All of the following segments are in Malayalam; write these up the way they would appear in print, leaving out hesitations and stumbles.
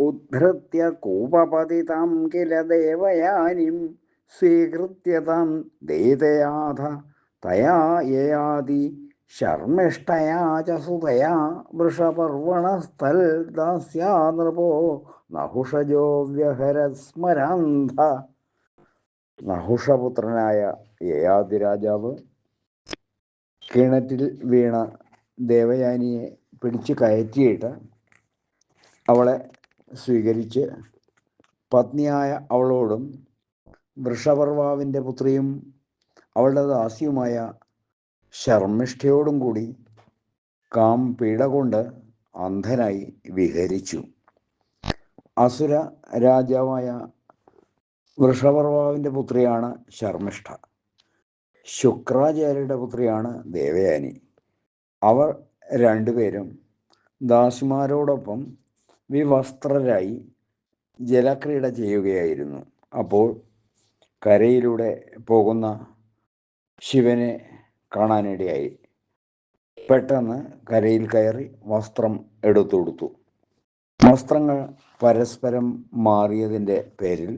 ഉദ്ധൃത്യ കൂപപതിതാം കില ദേവയാനിം സ്വീകൃത്യ താം ദൈതയാഥ തയാ യയാതി ശർമ്മിഷ്ഠയാ ച സുതയാ വൃഷപർവണസ്ഥൽ ദാസ്യാ നൃപോ നഹുഷജോ വ്യഹരസ്മരാന്ധ. നഹുഷപുത്രനായ യയാതി രാജാവ് കിണറ്റിൽ വീണ ദേവയാനിയെ പിടിച്ചു കയറ്റിയിട്ട് അവളെ സ്വീകരിച്ച് പത്നിയായ അവളോടും വൃഷപർവാവിൻ്റെ പുത്രിയും അവളുടെ ദാസിയുമായ ശർമ്മിഷ്ഠയോടും കൂടി കാംപീഡ കൊണ്ട് അന്ധനായി വിഹരിച്ചു. അസുര രാജാവായ വൃഷപർവാവിൻ്റെ പുത്രിയാണ് ശർമ്മിഷ്ഠ. ശുക്രാചാര്യരുടെ പുത്രിയാണ് ദേവയാനി. അവർ രണ്ടുപേരും ദാസിമാരോടൊപ്പം വിവസ്ത്രരായി ജലക്രീഡ ചെയ്യുകയായിരുന്നു. അപ്പോൾ കരയിലൂടെ പോകുന്ന ശിവനെ കാണാനിടയായി. പെട്ടെന്ന് കരയിൽ കയറി വസ്ത്രം എടുത്തു കൊടുത്തു. വസ്ത്രങ്ങൾ പരസ്പരം മാറിയതിൻ്റെ പേരിൽ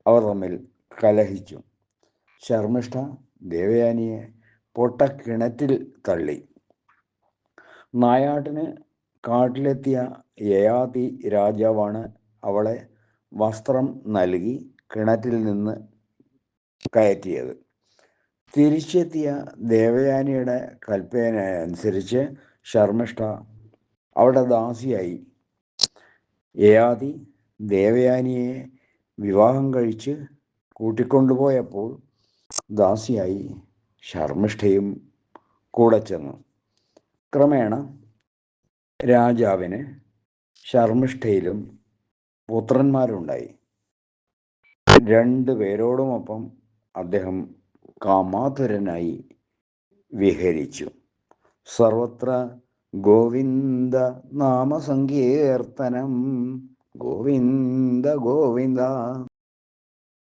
അവർ തമ്മിൽ കലഹിച്ചു. ശർമ്മിഷ്ഠ ദേവയാനിയെ പൊട്ടക്കിണറ്റിൽ തള്ളി. നായാട്ടിന് കാട്ടിലെത്തിയ യയാതി രാജാവാണ് അവളെ വസ്ത്രം നൽകി കിണറ്റിൽ നിന്ന് കയറ്റിയത്. തിരിച്ചെത്തിയ ദേവയാനിയുടെ കൽപ്പന അനുസരിച്ച് ശർമ്മിഷ്ഠ അവളുടെ ദാസിയായി. യയാതി ദേവയാനിയെ വിവാഹം കഴിച്ച് കൂട്ടിക്കൊണ്ടുപോയപ്പോൾ ദാസിയായി ശർമ്മിഷ്ഠയും കൂടെ ചെന്നു. ക്രമേണ രാജാവിന് ശർമ്മിഷ്ഠയിലും പുത്രന്മാരുണ്ടായി. രണ്ടുപേരോടുമൊപ്പം അദ്ദേഹം കാമാതുരനായി വിഹരിച്ചു. സർവത്ര ഗോവിന്ദ നാമസങ്കീർത്തനം. ഗോവിന്ദ ഗോവിന്ദ.